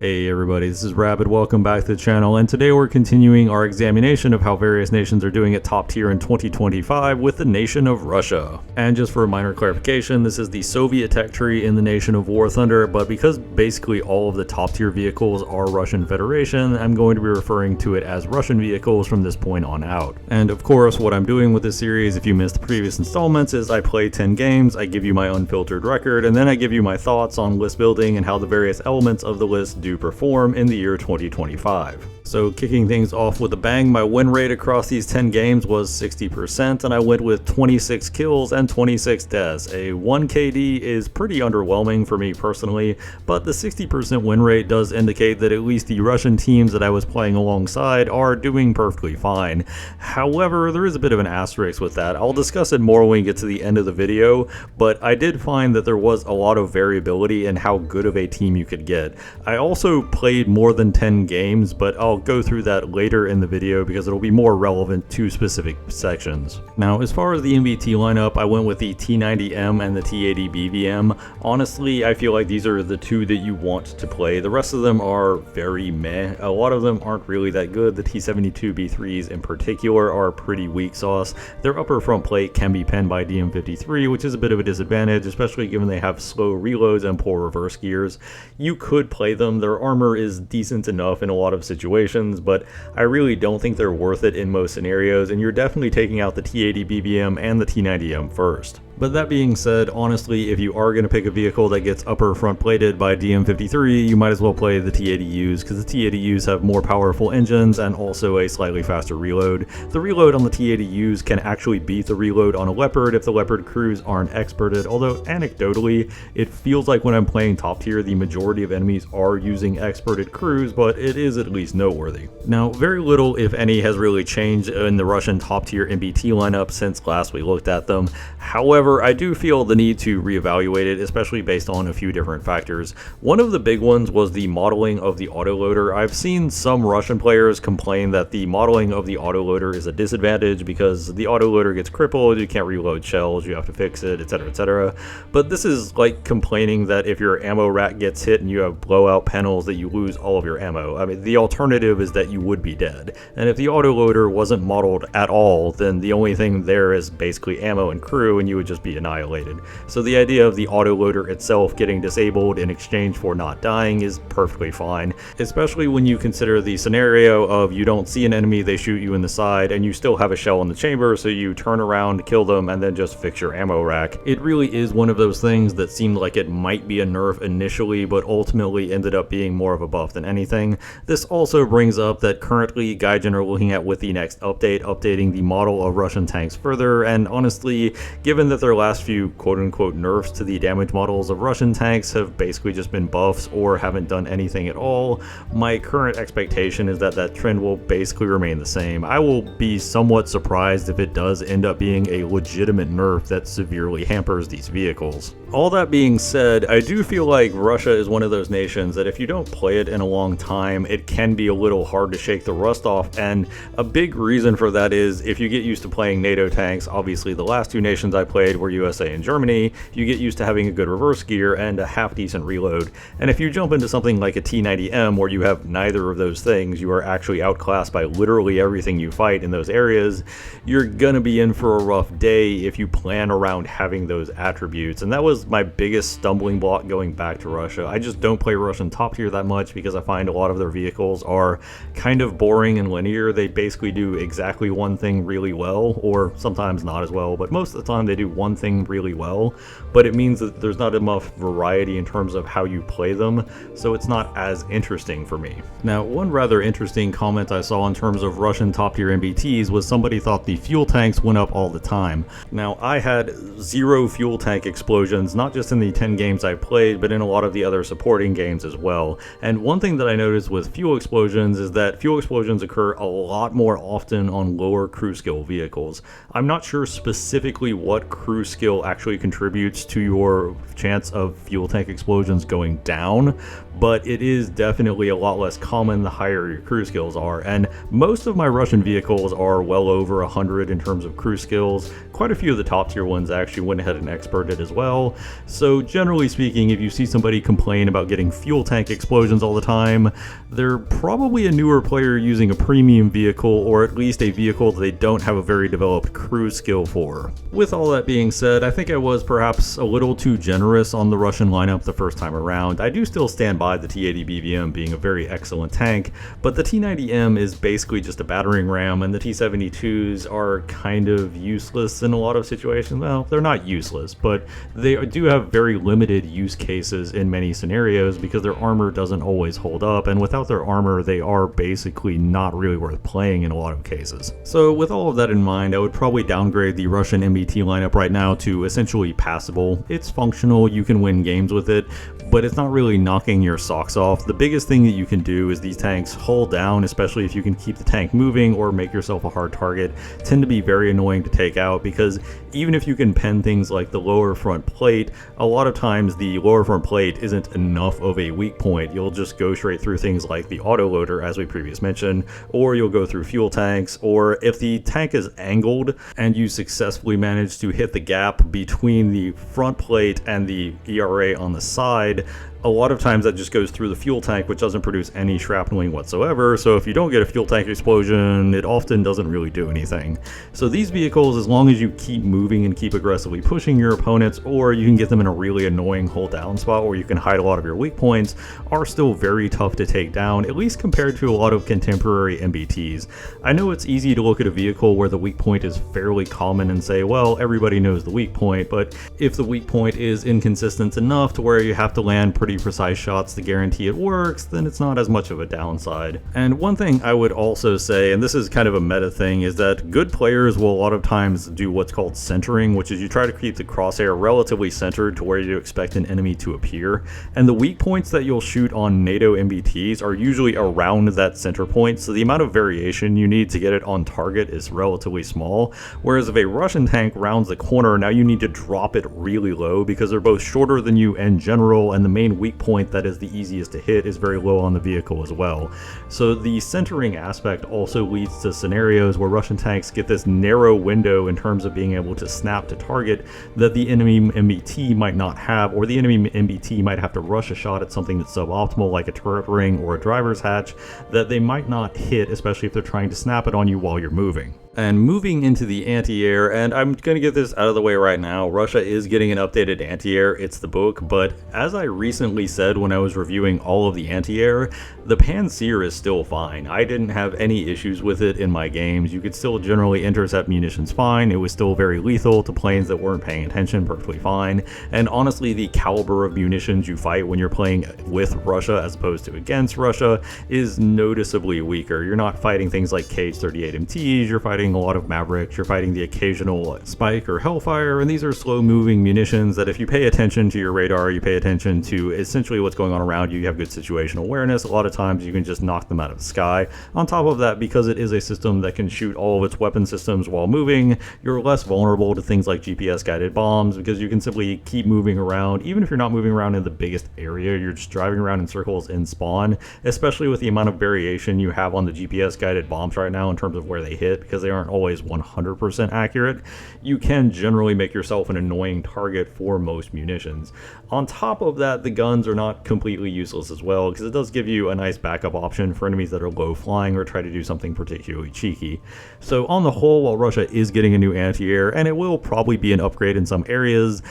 Hey everybody, this is Rabid. Welcome back to the channel, and today we're continuing our examination of how various nations are doing at top tier in 2025 with the nation of Russia. And just for a minor clarification, this is the Soviet tech tree in the nation of War Thunder, but because basically all of the top tier vehicles are Russian Federation, I'm going to be referring to it as Russian vehicles from this point on out. And of course, what I'm doing with this series, if you missed the previous installments, is I play 10 games, I give you my unfiltered record, and then I give you my thoughts on list building and how the various elements of the list do perform in the year 2025. So kicking things off with a bang, my win rate across these 10 games was 60%, and I went with 26 kills and 26 deaths. A 1 KD is pretty underwhelming for me personally, but the 60% win rate does indicate that at least the Russian teams that I was playing alongside are doing perfectly fine. However, there is a bit of an asterisk with that. I'll discuss it more when we get to the end of the video, but I did find that there was a lot of variability in how good of a team you could get. I also played more than 10 games, but I'll go through that later in the video because it'll be more relevant to specific sections. Now, as far as the MBT lineup, I went with the T90M and the T80 BVM. Honestly, I feel like these are the two that you want to play. The rest of them are very meh. A lot of them aren't really that good. The T72 B3s in particular are pretty weak sauce. Their upper front plate can be penned by DM53, which is a bit of a disadvantage, especially given they have slow reloads and poor reverse gears. You could play them. Their armor is decent enough in a lot of situations, but I really don't think they're worth it in most scenarios, and you're definitely taking out the T80 BVM and the T90M first. But that being said, honestly, if you are going to pick a vehicle that gets upper front plated by DM53, you might as well play the T80Us, because the T80Us have more powerful engines and also a slightly faster reload. The reload on the T80Us can actually beat the reload on a Leopard if the Leopard crews aren't experted, although anecdotally, it feels like when I'm playing top tier, the majority of enemies are using experted crews, but it is at least noteworthy. Now, very little, if any, has really changed in the Russian top tier MBT lineup since last we looked at them. However, I do feel the need to reevaluate it, especially based on a few different factors. One of the big ones was the modeling of the autoloader. I've seen some Russian players complain that the modeling of the autoloader is a disadvantage because the autoloader gets crippled, you can't reload shells, you have to fix it, etc, etc. But this is like complaining that if your ammo rack gets hit and you have blowout panels that you lose all of your ammo. I mean, the alternative is that you would be dead. And if the autoloader wasn't modeled at all, then the only thing there is basically ammo and crew, and you would just be annihilated. So the idea of the autoloader itself getting disabled in exchange for not dying is perfectly fine, especially when you consider the scenario of you don't see an enemy, they shoot you in the side, and you still have a shell in the chamber, so you turn around, kill them, and then just fix your ammo rack. It really is one of those things that seemed like it might be a nerf initially, but ultimately ended up being more of a buff than anything. This also brings up that currently Gaijin are looking at with the next update, updating the model of Russian tanks further, and honestly, given that their last few quote-unquote nerfs to the damage models of Russian tanks have basically just been buffs or haven't done anything at all, my current expectation is that that trend will basically remain the same. I will be somewhat surprised if it does end up being a legitimate nerf that severely hampers these vehicles. All that being said, I do feel like Russia is one of those nations that if you don't play it in a long time, it can be a little hard to shake the rust off, and a big reason for that is if you get used to playing NATO tanks, obviously the last two nations I played were USA and Germany, you get used to having a good reverse gear and a half-decent reload, and if you jump into something like a T90M where you have neither of those things, you are actually outclassed by literally everything you fight in those areas, you're gonna be in for a rough day if you plan around having those attributes, and that was my biggest stumbling block going back to Russia. I just don't play Russian top tier that much because I find a lot of their vehicles are kind of boring and linear. They basically do exactly one thing really well, or sometimes not as well, but most of the time they do one thing really well, but it means that there's not enough variety in terms of how you play them, so it's not as interesting for me. Now, one rather interesting comment I saw in terms of Russian top tier MBTs was somebody thought the fuel tanks went up all the time. Now, I had 0 fuel tank explosions, not just in the 10 games I played, but in a lot of the other supporting games as well. And one thing that I noticed with fuel explosions is that fuel explosions occur a lot more often on lower crew skill vehicles. I'm not sure specifically what crew skill actually contributes to your chance of fuel tank explosions going down, but it is definitely a lot less common the higher your crew skills are, and most of my Russian vehicles are well over 100 in terms of crew skills. Quite a few of the top tier ones actually went ahead and experted as well, so generally speaking, if you see somebody complain about getting fuel tank explosions all the time, they're probably a newer player using a premium vehicle, or at least a vehicle that they don't have a very developed crew skill for. With all that being said, I think I was perhaps a little too generous on the Russian lineup the first time around. I do still stand by the T80 BVM being a very excellent tank, but the T90M is basically just a battering ram, and the T72s are kind of useless in a lot of situations. Well, they're not useless, but they do have very limited use cases in many scenarios because their armor doesn't always hold up, and without their armor, they are basically not really worth playing in a lot of cases. So with all of that in mind, I would probably downgrade the Russian MBT lineup right now to essentially passable. It's functional, you can win games with it, but it's not really knocking your socks off. The biggest thing that you can do is these tanks hull down, especially if you can keep the tank moving or make yourself a hard target, tend to be very annoying to take out, because even if you can pen things like the lower front plate, a lot of times the lower front plate isn't enough of a weak point. You'll just go straight through things like the autoloader, as we previously mentioned, or you'll go through fuel tanks, or if the tank is angled and you successfully manage to hit the gap between the front plate and the ERA on the side, a lot of times that just goes through the fuel tank, which doesn't produce any shrapneling whatsoever, so if you don't get a fuel tank explosion, it often doesn't really do anything. So these vehicles, as long as you keep moving and keep aggressively pushing your opponents, or you can get them in a really annoying hold down spot where you can hide a lot of your weak points, are still very tough to take down, at least compared to a lot of contemporary MBTs. I know it's easy to look at a vehicle where the weak point is fairly common and say, well, everybody knows the weak point, but if the weak point is inconsistent enough to where you have to land pretty precise shots to guarantee it works, then it's not as much of a downside. And one thing I would also say, and this is kind of a meta thing, is that good players will a lot of times do what's called centering, which is you try to keep the crosshair relatively centered to where you expect an enemy to appear, and the weak points that you'll shoot on NATO MBTs are usually around that center point, so the amount of variation you need to get it on target is relatively small, whereas if a Russian tank rounds the corner, now you need to drop it really low because they're both shorter than you in general, and the main weak point that is the easiest to hit is very low on the vehicle as well. So the centering aspect also leads to scenarios where Russian tanks get this narrow window in terms of being able to snap to target that the enemy MBT might not have, or the enemy MBT might have to rush a shot at something that's suboptimal like a turret ring or a driver's hatch that they might not hit, especially if they're trying to snap it on you while you're moving. And moving into the anti-air, and I'm going to get this out of the way right now, Russia is getting an updated anti-air, it's the book, but as I recently said when I was reviewing all of the anti-air, the Pantsir is still fine. I didn't have any issues with it in my games. You could still generally intercept munitions fine, it was still very lethal to planes that weren't paying attention, perfectly fine, and honestly the caliber of munitions you fight when you're playing with Russia as opposed to against Russia is noticeably weaker. You're not fighting things like Kh-38MTs, you're fighting a lot of Mavericks, you're fighting the occasional Spike or Hellfire, and these are slow moving munitions that if you pay attention to your radar, you pay attention to essentially what's going on around you, you have good situational awareness, a lot of times you can just knock them out of the sky. On top of that, because it is a system that can shoot all of its weapon systems while moving, you're less vulnerable to things like GPS guided bombs because you can simply keep moving around. Even if you're not moving around in the biggest area, you're just driving around in circles in spawn, especially with the amount of variation you have on the GPS guided bombs right now in terms of where they hit, because they aren't always 100% accurate, you can generally make yourself an annoying target for most munitions. On top of that, the guns are not completely useless as well, because it does give you a nice backup option for enemies that are low flying or try to do something particularly cheeky. So on the whole, while Russia is getting a new anti-air, and it will probably be an upgrade in some areas,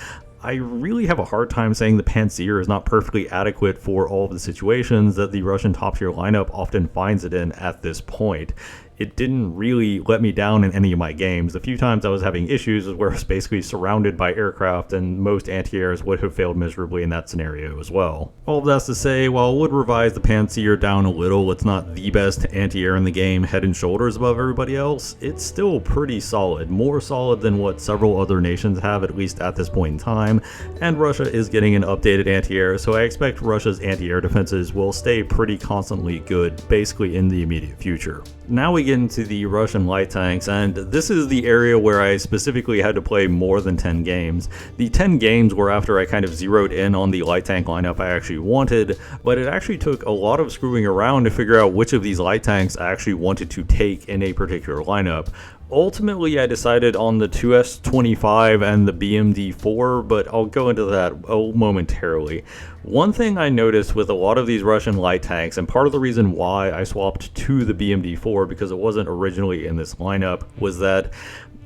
I really have a hard time saying the Pantsir is not perfectly adequate for all of the situations that the Russian top tier lineup often finds it in at this point. It didn't really let me down in any of my games. The few times I was having issues was where I was basically surrounded by aircraft, and most anti-airs would have failed miserably in that scenario as well. All of that's to say, while it would revise the Pantsir down a little, it's not the best anti-air in the game, head and shoulders above everybody else, it's still pretty solid, more solid than what several other nations have, at least at this point in time, and Russia is getting an updated anti-air, so I expect Russia's anti-air defenses will stay pretty constantly good, basically in the immediate future. Now we get into the Russian light tanks, and this is the area where I specifically had to play more than 10 games. The 10 games were after I kind of zeroed in on the light tank lineup I actually wanted, but it actually took a lot of screwing around to figure out which of these light tanks I actually wanted to take in a particular lineup. Ultimately, I decided on the 2S25 and the BMD4, but I'll go into that momentarily. One thing I noticed with a lot of these Russian light tanks, and part of the reason why I swapped to the BMD4 because it wasn't originally in this lineup, was that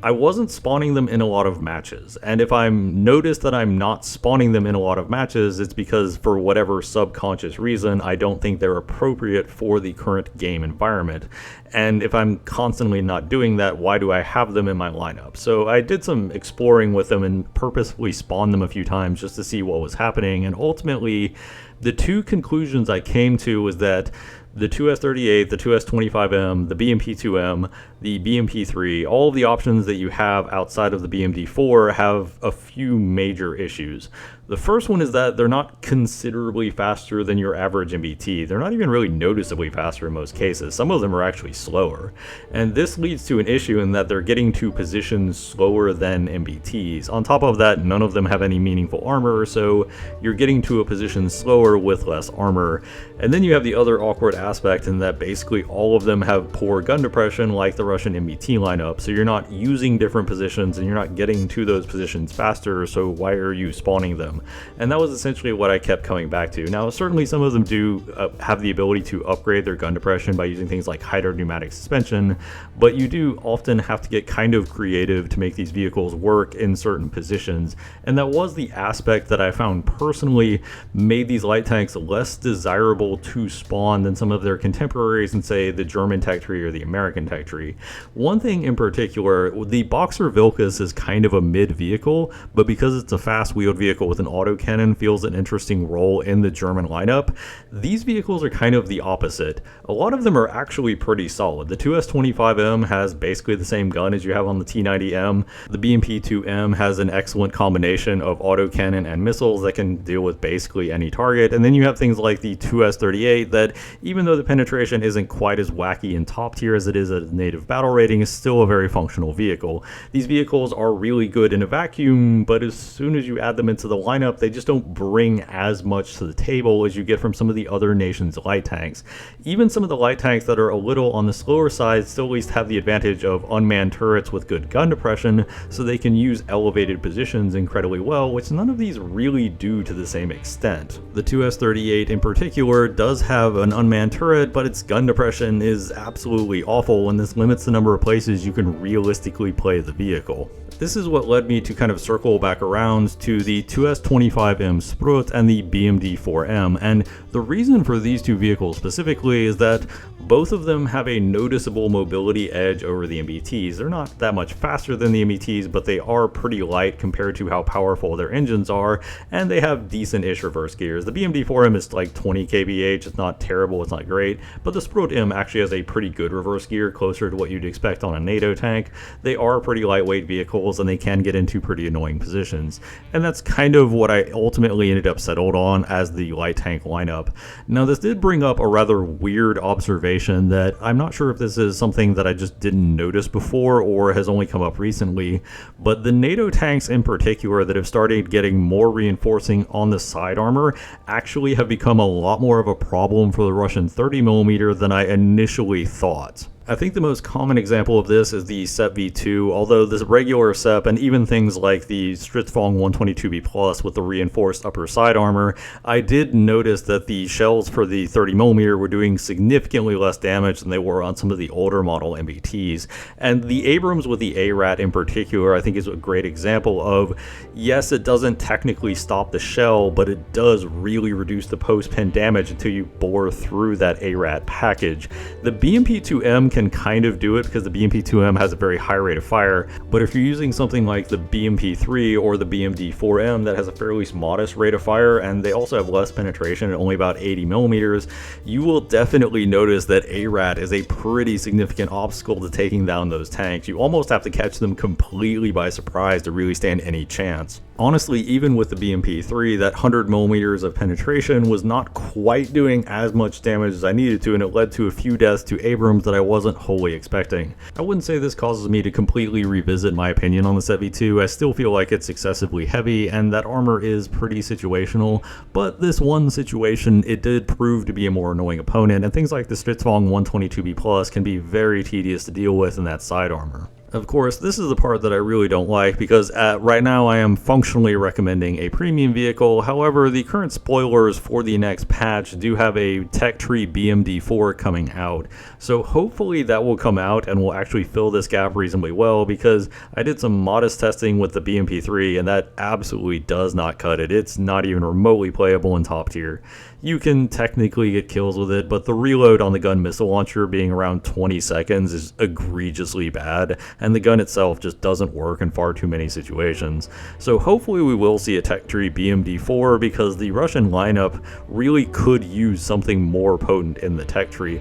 I wasn't spawning them in a lot of matches. And if I'm noticed that I'm not spawning them in a lot of matches, it's because for whatever subconscious reason, I don't think they're appropriate for the current game environment. And if I'm constantly not doing that, why do I have them in my lineup? So I did some exploring with them and purposefully spawned them a few times just to see what was happening. And ultimately, the two conclusions I came to was that the 2S38, the 2S25M, the BMP2M, the BMP3, all of the options that you have outside of the BMD4 have a few major issues. The first one is that they're not considerably faster than your average MBT. They're not even really noticeably faster in most cases. Some of them are actually slower. And this leads to an issue in that they're getting to positions slower than MBTs. On top of that, none of them have any meaningful armor, so you're getting to a position slower with less armor. And then you have the other awkward aspect in that basically all of them have poor gun depression like the Russian MBT lineup, so you're not using different positions and you're not getting to those positions faster, so why are you spawning them? And that was essentially what I kept coming back to. Now, certainly some of them do have the ability to upgrade their gun depression by using things like hydropneumatic suspension, but you do often have to get kind of creative to make these vehicles work in certain positions, and that was the aspect that I found personally made these light tanks less desirable to spawn than some of their contemporaries in, say, the German tech tree or the American tech tree. One thing in particular, the Boxer Vilcus is kind of a mid vehicle, but because it's a fast wheeled vehicle with an autocannon feels an interesting role in the German lineup. These vehicles are kind of the opposite. A lot of them are actually pretty solid. The 2S25M has basically the same gun as you have on the T90M. The BMP2M has an excellent combination of autocannon and missiles that can deal with basically any target. And then you have things like the 2S38 that, even though the penetration isn't quite as wacky and top tier as it is at a native battle rating, is still a very functional vehicle. These vehicles are really good in a vacuum, but as soon as you add them into the lineup, they just don't bring as much to the table as you get from some of the other nations' light tanks. Even some of the light tanks that are a little on the slower side still at least have the advantage of unmanned turrets with good gun depression, so they can use elevated positions incredibly well, which none of these really do to the same extent. The 2S38 in particular does have an unmanned turret, but its gun depression is absolutely awful, and this limits the number of places you can realistically play the vehicle. This is what led me to kind of circle back around to the 2S25M Sprut and the BMD4M, and the reason for these two vehicles specifically is that both of them have a noticeable mobility edge over the MBTs. They're not that much faster than the MBTs, but they are pretty light compared to how powerful their engines are, and they have decent-ish reverse gears. The BMD4M is like 20 kbh, it's not terrible, it's not great, but the Sprut M actually has a pretty good reverse gear, closer to what you'd expect on a NATO tank. They are pretty lightweight vehicles, and they can get into pretty annoying positions, and that's kind of what I ultimately ended up settled on as the light tank lineup. Now, this did bring up a rather weird observation that I'm not sure if this is something that I just didn't notice before or has only come up recently, but the NATO tanks in particular that have started getting more reinforcing on the side armor actually have become a lot more of a problem for the Russian 30mm than I initially thought. I think the most common example of this is the SEP V2, although this regular SEP and even things like the Stridsvagn 122B Plus with the reinforced upper side armor, I did notice that the shells for the 30mm were doing significantly less damage than they were on some of the older model MBTs. And the Abrams with the ARAT in particular, I think is a great example of, yes, it doesn't technically stop the shell, but it does really reduce the post-pen damage until you bore through that ARAT package. The BMP2M can kind of do it because the BMP2M has a very high rate of fire, but if you're using something like the BMP3 or the BMD4M that has a fairly modest rate of fire, and they also have less penetration at only about 80mm, you will definitely notice that ARAT is a pretty significant obstacle to taking down those tanks. You almost have to catch them completely by surprise to really stand any chance. Honestly, even with the BMP3, that 100mm of penetration was not quite doing as much damage as I needed to, and it led to a few deaths to Abrams that I wasn't wasn't wholly expecting. I wouldn't say this causes me to completely revisit my opinion on the Set V2. I still feel like it's excessively heavy and that armor is pretty situational, but this one situation, it did prove to be a more annoying opponent, and things like the Stridsvogn 122B Plus can be very tedious to deal with in that side armor. Of course, this is the part that I really don't like because right now I am functionally recommending a premium vehicle. However, the current spoilers for the next patch do have a Tech Tree BMD4 coming out. So hopefully that will come out and will actually fill this gap reasonably well, because I did some modest testing with the BMP3 and that absolutely does not cut it. It's not even remotely playable in top tier. You can technically get kills with it, but the reload on the gun missile launcher being around 20 seconds is egregiously bad, and the gun itself just doesn't work in far too many situations. So hopefully we will see a Tech Tree BMD4, because the Russian lineup really could use something more potent in the Tech Tree.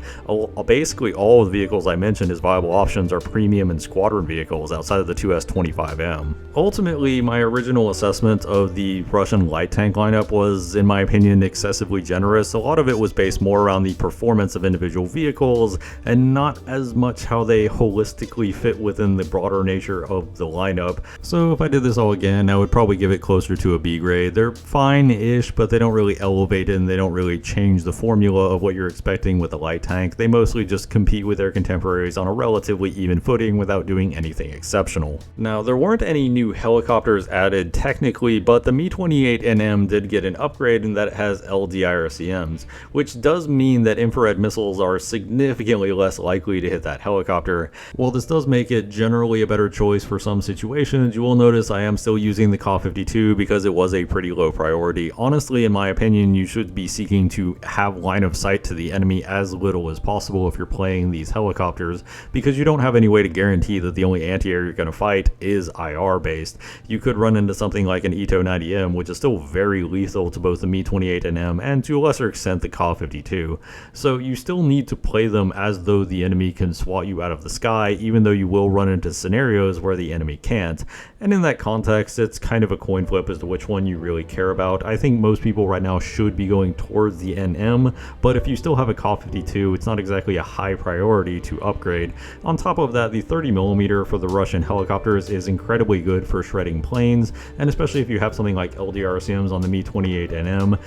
Basically all of the vehicles I mentioned as viable options are premium and squadron vehicles outside of the 2S25M. Ultimately, my original assessment of the Russian light tank lineup was, in my opinion, excessively generous. A lot of it was based more around the performance of individual vehicles and not as much how they holistically fit within the broader nature of the lineup. So if I did this all again, I would probably give it closer to a B grade. They're fine-ish, but they don't really elevate it and they don't really change the formula of what you're expecting with a light tank. They mostly just compete with their contemporaries on a relatively even footing without doing anything exceptional. Now, there weren't any new helicopters added technically, but the Mi-28NM did get an upgrade in that it has LDIRCMs, which does mean that infrared missiles are significantly less likely to hit that helicopter. While this does make it generally a better choice for some situations, you will notice I am still using the Ka-52 because it was a pretty low priority. Honestly, in my opinion, you should be seeking to have line of sight to the enemy as little as possible if you're playing these helicopters, because you don't have any way to guarantee that the only anti-air you're going to fight is IR based. You could run into something like an Ito 90M, which is still very lethal to both the Mi-28NM and to a lesser extent the Ka-52. So you still need to play them as though the enemy can swat you out of the sky, even though you will run into scenarios where the enemy can't. And in that context, it's kind of a coin flip as to which one you really care about. I think most people right now should be going towards the NM, but if you still have a Ka-52, it's not exactly a high priority to upgrade. On top of that, the 30mm for the Russian helicopters is incredibly good for shredding planes, and especially if you have something like LDRCMs on the Mi-28NM,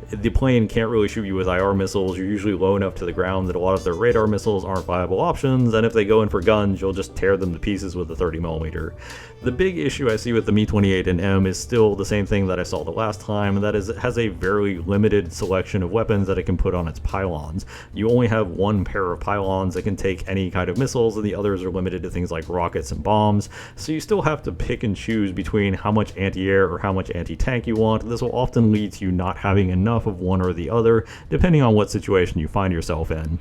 the plane can't really shoot you with IR missiles. You're usually low enough to the ground that a lot of their radar missiles aren't viable options, and if they go in for guns, you'll just tear them to pieces with the 30mm. The big issue I see with the Mi-28NM is still the same thing that I saw the last time, and that is it has a very limited selection of weapons that it can put on its pylons. You only have one pair of pylons that can take any kind of missiles, and the others are limited to things like rockets and bombs, so you still have to pick and choose between how much anti-air or how much anti-tank you want. This will often lead to you not having enough of one or the other, depending on what situation you find yourself in.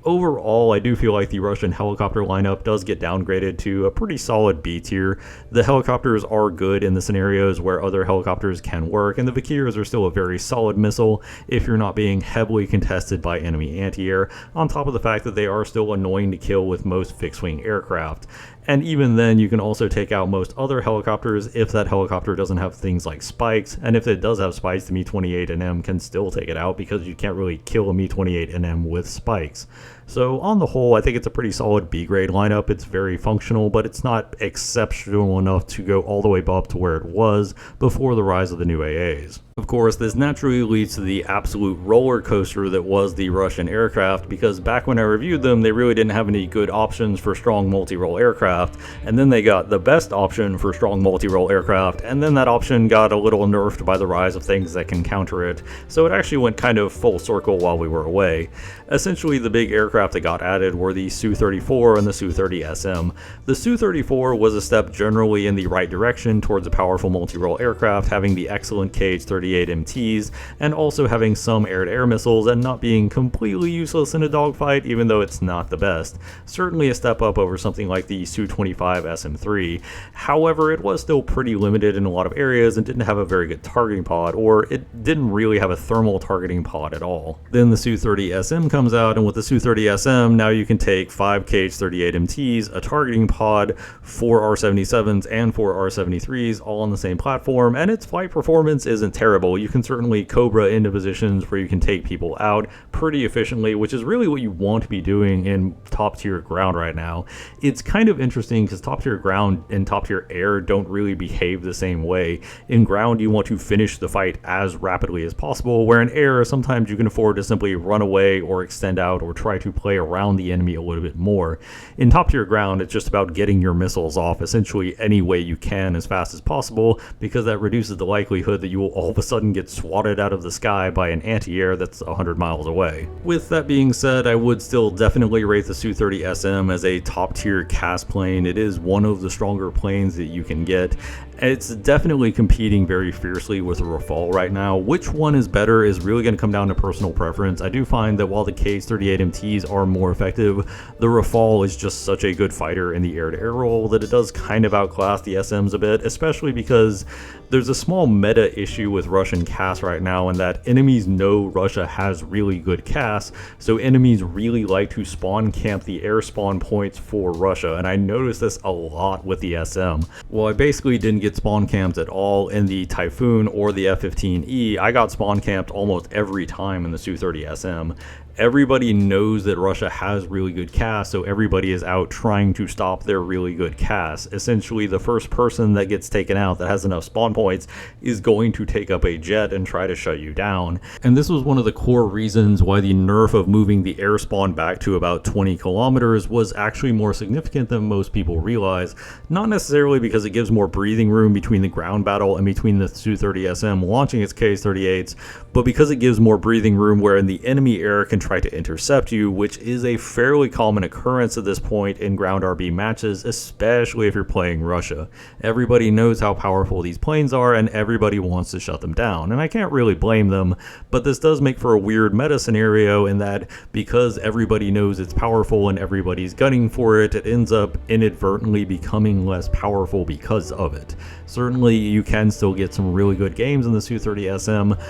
Overall, I do feel like the Russian helicopter lineup does get downgraded to a pretty solid B tier. The helicopters are good in the scenarios where other helicopters can work, and the Vikirs are still a very solid missile if you're not being heavily contested by enemy anti-air, on top of the fact that they are still annoying to kill with most fixed-wing aircraft. And even then, you can also take out most other helicopters if that helicopter doesn't have things like spikes, and if it does have spikes, the Mi-28NM can still take it out because you can't really kill a Mi-28NM with spikes. So on the whole, I think it's a pretty solid B-grade lineup. It's very functional, but it's not exceptional enough to go all the way up to where it was before the rise of the new AAs. Of course, this naturally leads to the absolute roller coaster that was the Russian aircraft, because back when I reviewed them, they really didn't have any good options for strong multi-role aircraft, and then they got the best option for strong multi-role aircraft, and then that option got a little nerfed by the rise of things that can counter it, so it actually went kind of full circle while we were away. Essentially, the big aircraft that got added were the Su-34 and the Su-30SM. The Su-34 was a step generally in the right direction towards a powerful multi-role aircraft, having the excellent KH-38 MTs, and also having some air-to-air missiles and not being completely useless in a dogfight, even though it's not the best. Certainly a step up over something like the Su-25 SM-3. However, it was still pretty limited in a lot of areas and didn't have a very good targeting pod, or it didn't really have a thermal targeting pod at all. Then the Su-30SM comes out, and with the Su-30SM, now you can take 5 KH-38 MTs, a targeting pod, 4 R-77s, and 4 R-73s all on the same platform, and its flight performance isn't terrible. terrible. You can certainly Cobra into positions where you can take people out pretty efficiently, which is really what you want to be doing in top tier ground right now. It's kind of interesting because top tier ground and top tier air don't really behave the same way. In ground, you want to finish the fight as rapidly as possible, where in air, sometimes you can afford to simply run away or extend out or try to play around the enemy a little bit more. In top tier ground, it's just about getting your missiles off essentially any way you can as fast as possible, because that reduces the likelihood that you will all of a sudden get swatted out of the sky by an anti-air that's 100 miles away. With that being said, I would still definitely rate the Su-30SM as a top tier CAS plane. It is one of the stronger planes that you can get. It's definitely competing very fiercely with the Rafale right now. Which one is better is really going to come down to personal preference. I do find that while the KH-38MTs are more effective, the Rafale is just such a good fighter in the air-to-air role that it does kind of outclass the SMs a bit, especially because there's a small meta issue with Russian CAS right now in that enemies know Russia has really good CAS, so enemies really like to spawn camp the air spawn points for Russia, and I noticed this a lot with the SM. Well, I basically didn't get spawn camped at all in the Typhoon or the F-15E. I got spawn camped almost every time in the Su-30SM. Everybody knows that Russia has really good CAS, so everybody is out trying to stop their really good CAS. Essentially, the first person that gets taken out that has enough spawn points is going to take up a jet and try to shut you down. And this was one of the core reasons why the nerf of moving the air spawn back to about 20 kilometers was actually more significant than most people realize. Not necessarily because it gives more breathing room between the ground battle and between the Su-30SM launching its KH-38s, but because it gives more breathing room wherein the enemy air can try to intercept you, which is a fairly common occurrence at this point in ground RB matches, especially if you're playing Russia. Everybody knows how powerful these planes are and everybody wants to shut them down, and I can't really blame them, but this does make for a weird meta scenario in that because everybody knows it's powerful and everybody's gunning for it, it ends up inadvertently becoming less powerful because of it. Certainly you can still get some really good games in the Su-30SM,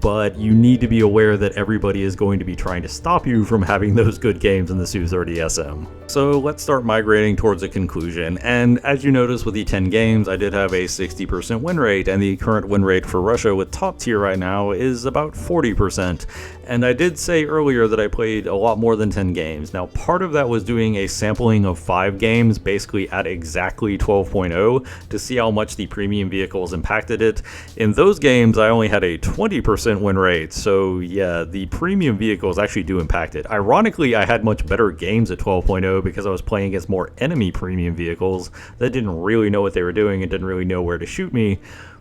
but you need to be aware that everybody is going to be trying to stop you from having those good games in the Su-30SM. So let's start migrating towards a conclusion, and as you notice with the 10 games, I did have a 60% win rate, and the current win rate for Russia with top tier right now is about 40%. And I did say earlier that I played a lot more than 10 games. Now, part of that was doing a sampling of 5 games, basically at exactly 12.0, to see how much the premium vehicles impacted it. In those games, I only had a 20% win rate, so yeah, the premium vehicles actually do impact it. Ironically, I had much better games at 12.0 because I was playing against more enemy premium vehicles that didn't really know what they were doing and didn't really know where to shoot me,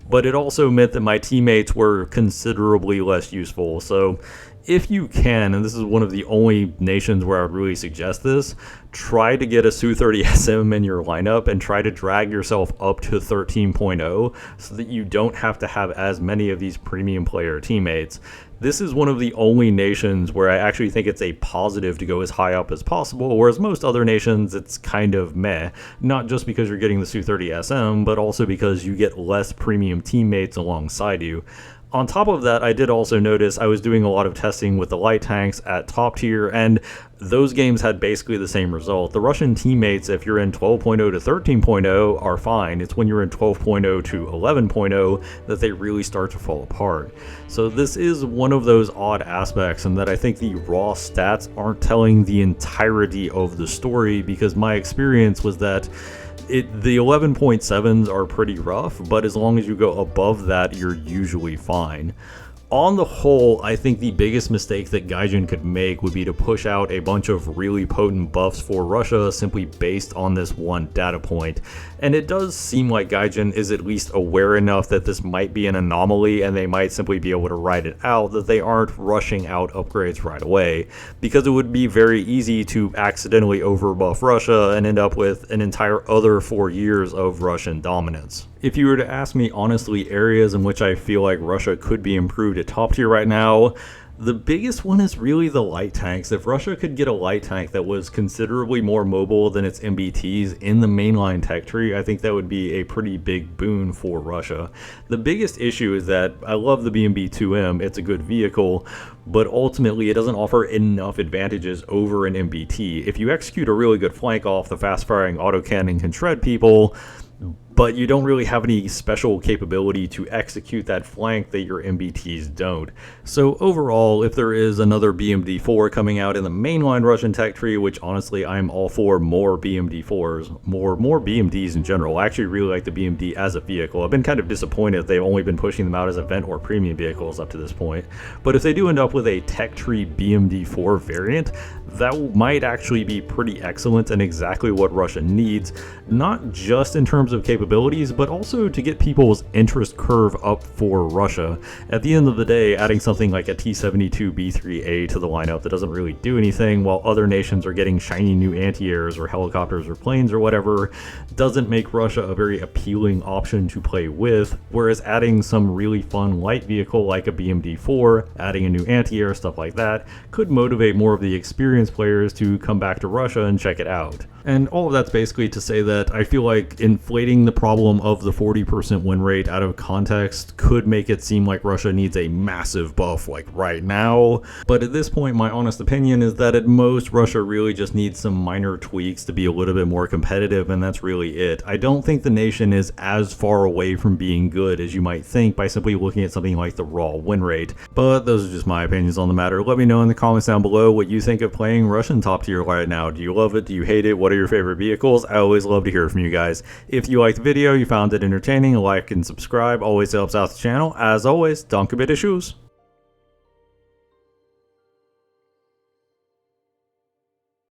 but it also meant that my teammates were considerably less useful. So if you can, and this is one of the only nations where I would really suggest this, try to get a Su-30SM in your lineup and try to drag yourself up to 13.0 so that you don't have to have as many of these premium player teammates. This is one of the only nations where I actually think it's a positive to go as high up as possible, whereas most other nations it's kind of meh. Not just because you're getting the Su-30SM, but also because you get less premium teammates alongside you. On top of that, I did also notice I was doing a lot of testing with the light tanks at top tier, and those games had basically the same result. The Russian teammates, if you're in 12.0 to 13.0, are fine. It's when you're in 12.0 to 11.0 that they really start to fall apart. So this is one of those odd aspects, and that I think the raw stats aren't telling the entirety of the story, because my experience was that the 11.7s are pretty rough, but as long as you go above that, you're usually fine. On the whole, I think the biggest mistake that Gaijin could make would be to push out a bunch of really potent buffs for Russia simply based on this one data point. And it does seem like Gaijin is at least aware enough that this might be an anomaly and they might simply be able to ride it out, that they aren't rushing out upgrades right away, because it would be very easy to accidentally overbuff Russia and end up with an entire other 4 years of Russian dominance. If you were to ask me honestly areas in which I feel like Russia could be improved at top tier right now, the biggest one is really the light tanks. If Russia could get a light tank that was considerably more mobile than its MBTs in the mainline tech tree, I think that would be a pretty big boon for Russia. The biggest issue is that I love the BMB-2M, it's a good vehicle, but ultimately it doesn't offer enough advantages over an MBT. If you execute a really good flank off, the fast-firing autocannon can shred people, but you don't really have any special capability to execute that flank that your MBTs don't. So overall, if there is another BMD4 coming out in the mainline Russian tech tree, which honestly I'm all for more BMD4s, more BMDs in general. I actually really like the BMD as a vehicle. I've been kind of disappointed that they've only been pushing them out as event or premium vehicles up to this point. But if they do end up with a tech tree BMD4 variant, that might actually be pretty excellent and exactly what Russia needs, not just in terms of capabilities, but also to get people's interest curve up for Russia. At the end of the day, adding something like a T-72B3A to the lineup that doesn't really do anything while other nations are getting shiny new anti-airs or helicopters or planes or whatever doesn't make Russia a very appealing option to play with, whereas adding some really fun light vehicle like a BMD-4, adding a new anti-air, stuff like that, could motivate more of the experienced players to come back to Russia and check it out. And all of that's basically to say that I feel like inflating the problem of the 40% win rate out of context could make it seem like Russia needs a massive buff like right now. But at this point, my honest opinion is that at most Russia really just needs some minor tweaks to be a little bit more competitive, and that's really it. I don't think the nation is as far away from being good as you might think by simply looking at something like the raw win rate. But those are just my opinions on the matter. Let me know in the comments down below what you think of playing Russian top tier right now. Do you love it? Do you hate it? What are your favorite vehicles? I always love to hear from you guys. If you liked the video, you found it entertaining, a like and subscribe always helps out the channel. As always, danke bitte, tschüss.